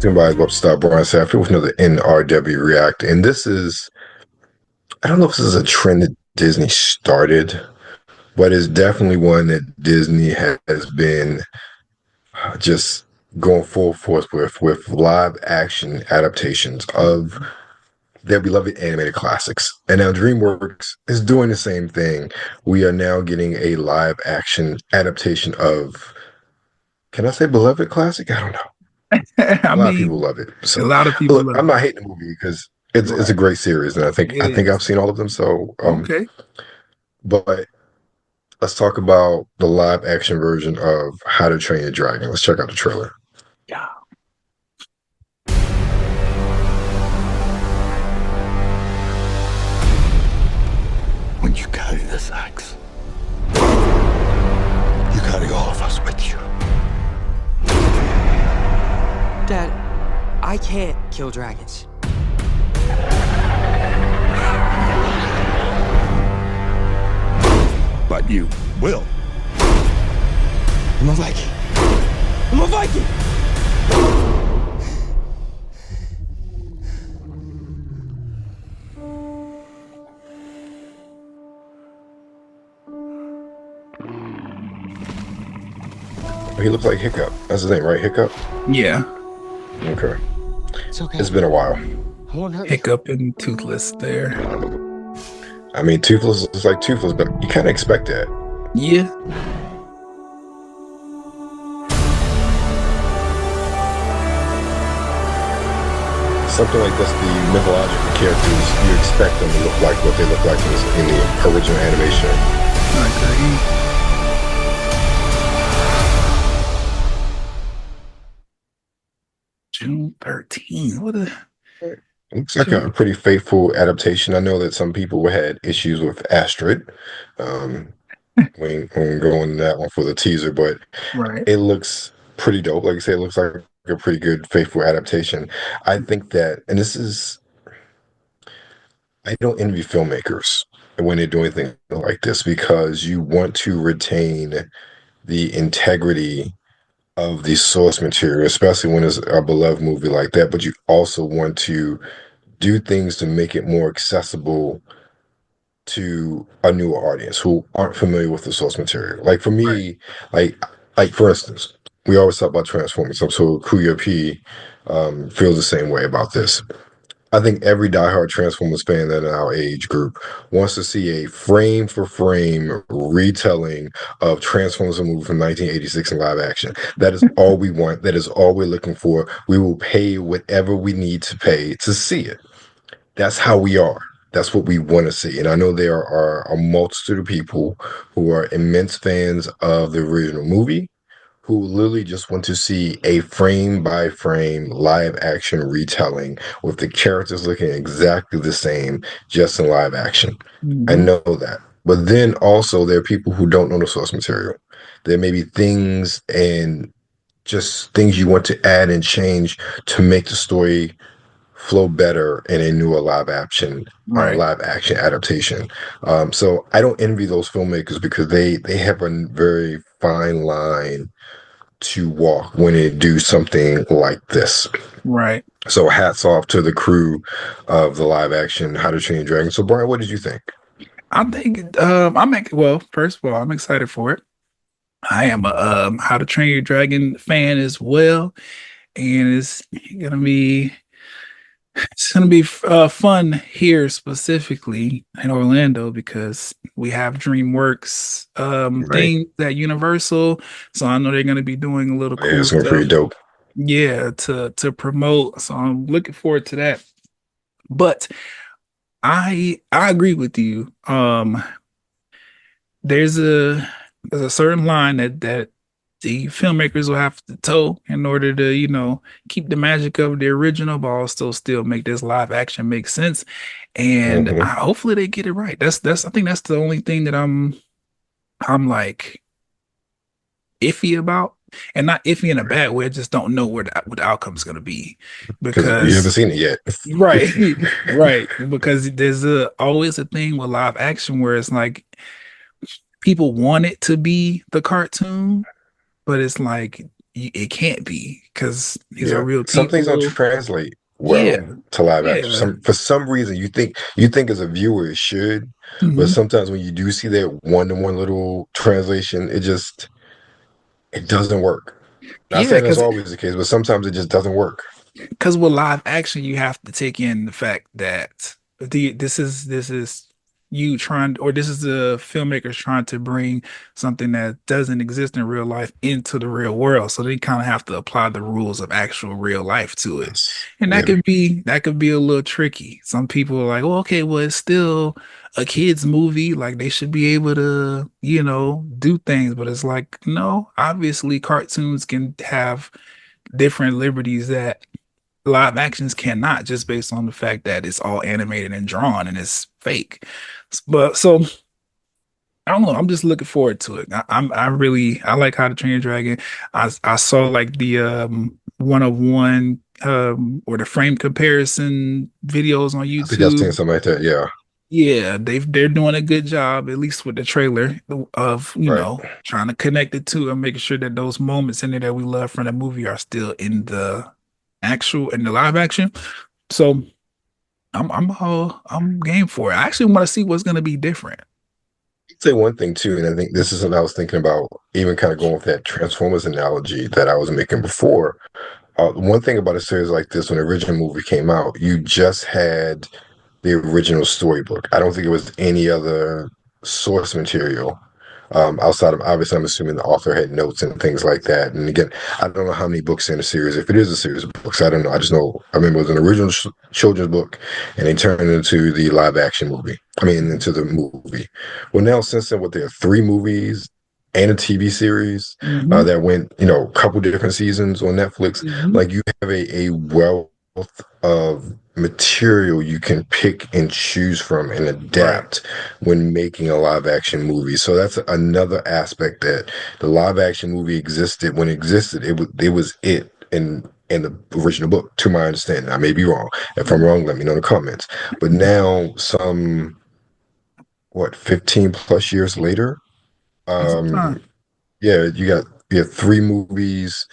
Somebody's about to stop Brian Safety with another NRW React. And this is, I don't know if this is a trend that Disney started, but it's definitely one that Disney has been just going full force with live action adaptations of their beloved animated classics. And now DreamWorks is doing the same thing. We are now getting a live action adaptation of, can I say beloved classic? I don't know. A lot of people love it. So, a lot of people love it. I'm not hating the movie because it's a great series, and I think I've seen all of them. So okay. But let's talk about the live action version of How to Train Your Dragon. Let's check out the trailer. Yeah. When you carry this axe, you carry all of us with you. Dad, I can't kill dragons. But you will. I'm a Viking. I'm a Viking! He looks like Hiccup. That's his name, right? Hiccup? Yeah. Okay. It's okay. It's been a while. Hiccup and Toothless there. I mean, Toothless is like Toothless, but you kind of expect that. Yeah. Something like this, the mythological characters, you expect them to look like what they look like in the original animation. I agree. June 13th. What a... Looks like a pretty faithful adaptation. I know that some people had issues with Astrid. We can go into that one for the teaser, but it looks pretty dope. Like I said, it looks like a pretty good, faithful adaptation. I think that, and this is, I don't envy filmmakers when they're doing things like this because you want to retain the integrity of the source material, especially when it's a beloved movie like that, but you also want to do things to make it more accessible to a newer audience who aren't familiar with the source material. Like for me, like for instance, we always talk about Transformers, so Kuya feels the same way about this. I think every diehard Transformers fan that in our age group wants to see a frame-for-frame retelling of Transformers, a movie from 1986 in live action. That is all we want. That is all we're looking for. We will pay whatever we need to pay to see it. That's how we are. That's what we want to see. And I know there are a multitude of people who are immense fans of the original movie, who literally just want to see a frame-by-frame live-action retelling with the characters looking exactly the same, just in live action. Mm-hmm. I know that. But then also there are people who don't know the source material. There may be things and just things you want to add and change to make the story flow better in a newer live action adaptation. So I don't envy those filmmakers because they have a very fine line to walk when they do something like this. Right. So hats off to the crew of the live action How to Train Your Dragon. So Brian, what did you think? I think first of all, I'm excited for it. I am a How to Train Your Dragon fan as well, and it's gonna be fun here specifically in Orlando because we have DreamWorks things at Universal, so I know they're gonna be doing a little cool stuff. Pretty dope. Yeah, to promote. So I'm looking forward to that. But I agree with you. There's a certain line that the filmmakers will have to toe in order to, keep the magic of the original, but also still make this live action make sense. And hopefully they get it right. I think that's the only thing that I'm like iffy about, and not iffy in a bad way. I just don't know what the outcome is going to be because you haven't seen it yet. right. Because there's always a thing with live action where it's like people want it to be the cartoon, but it's like it can't be, because these are real some things don't people. translate well to live action. For some reason, you think as a viewer it should, but sometimes when you do see that one-to-one little translation, it doesn't work. Not saying that's always the case, but sometimes it just doesn't work. Because with live action, you have to take in the fact that this is you trying, or this is the filmmakers trying to bring something that doesn't exist in real life into the real world. So they kind of have to apply the rules of actual real life to it. And that could be a little tricky. Some people are like, well, okay, well, it's still a kid's movie. Like, they should be able to, do things. But it's like, no, obviously cartoons can have different liberties that live actions cannot, just based on the fact that it's all animated and drawn and it's fake. But so I don't know. I'm just looking forward to it. I like How to Train Your Dragon. I saw like the 101 or the frame comparison videos on YouTube. I think I've seen something like that. Yeah. Yeah, they're doing a good job, at least with the trailer, of trying to connect it to and making sure that those moments in there that we love from the movie are still in the live action. So I'm game for it. I actually want to see what's going to be different. I'd say one thing too, and I think this is what I was thinking about, even kind of going with that Transformers analogy that I was making before. One thing about a series like this, when the original movie came out, you just had the original storybook. I don't think it was any other source material outside of, obviously, I'm assuming the author had notes and things like that. And again, I don't know how many books are in the series. If it is a series of books, I don't know. I just know, I remember it was an original children's book, and they turned it into the live action movie. Into the movie. Well, now since then, there are 3 movies and a TV series that went, a couple different seasons on Netflix. Like, you have a wealth of material you can pick and choose from and adapt when making a live action movie. So that's another aspect, that the live action movie existed when it existed. It was it in the original book, to my understanding. I may be wrong. If I'm wrong, let me know in the comments. But now, 15 plus years later, you have 3 movies,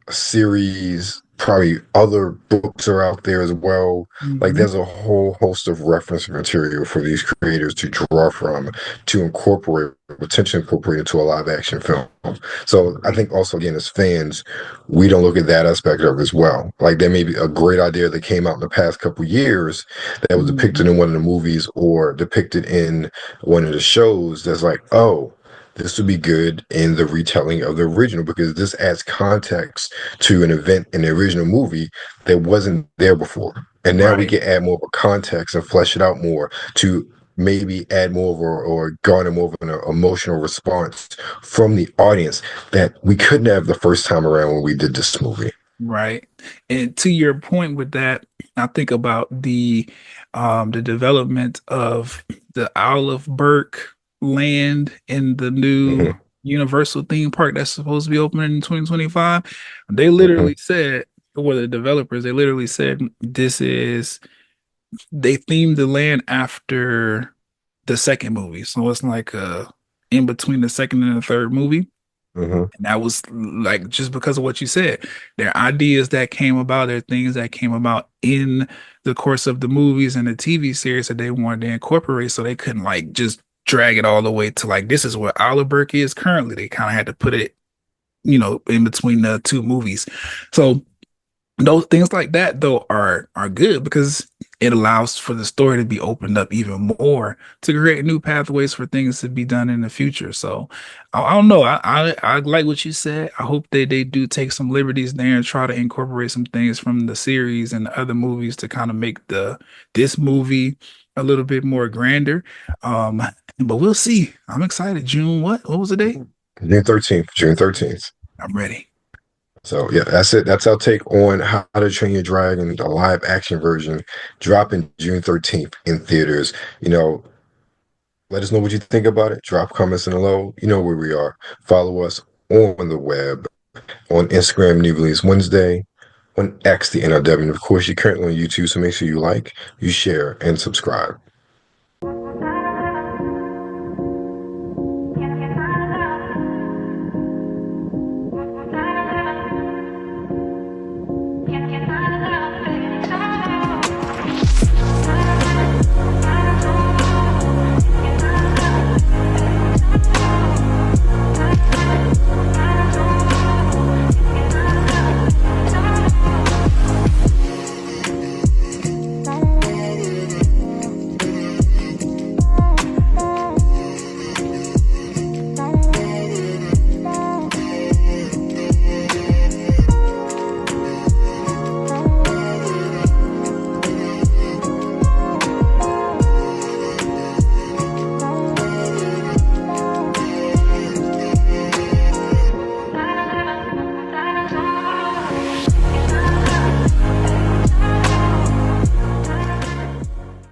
a series, probably other books are out there as well. Like, there's a whole host of reference material for these creators to draw from, to potentially incorporate into a live action film. So I think also, again, as fans, we don't look at that aspect of it as well. Like, there may be a great idea that came out in the past couple years that was depicted in one of the movies or depicted in one of the shows that's like, oh, this would be good in the retelling of the original, because this adds context to an event in the original movie that wasn't there before. And now we can add more of a context and flesh it out more to maybe add more of or garner more of an emotional response from the audience that we couldn't have the first time around when we did this movie. Right. And to your point with that, I think about the development of the Isle of Berk land in the new Universal theme park that's supposed to be opening in 2025. They literally said, or the developers, they literally said they themed the land after the second movie. So it's like in between the second and the third movie. And that was like, just because of what you said, there are ideas that came about, there are things that came about in the course of the movies and the TV series that they wanted to incorporate, so they couldn't like just drag it all the way to like, this is what Isle of Berk is currently. They kind of had to put it, in between the 2 movies. So those things like that, though, are good, because it allows for the story to be opened up even more to create new pathways for things to be done in the future. So I don't know. I like what you said. I hope they do take some liberties there and try to incorporate some things from the series and the other movies to kind of make this movie a little bit more grander. But we'll see. I'm excited. June what was the date? June 13th. I'm ready. So yeah, that's it. That's our take on How to Train Your Dragon, the live action version, dropping June 13th in theaters. Let us know what you think about it. Drop comments in below. You know where we are. Follow us on the web, on Instagram, New Release Wednesday, on X, the NRW. And of course, you're currently on YouTube, so make sure you like, you share, and subscribe.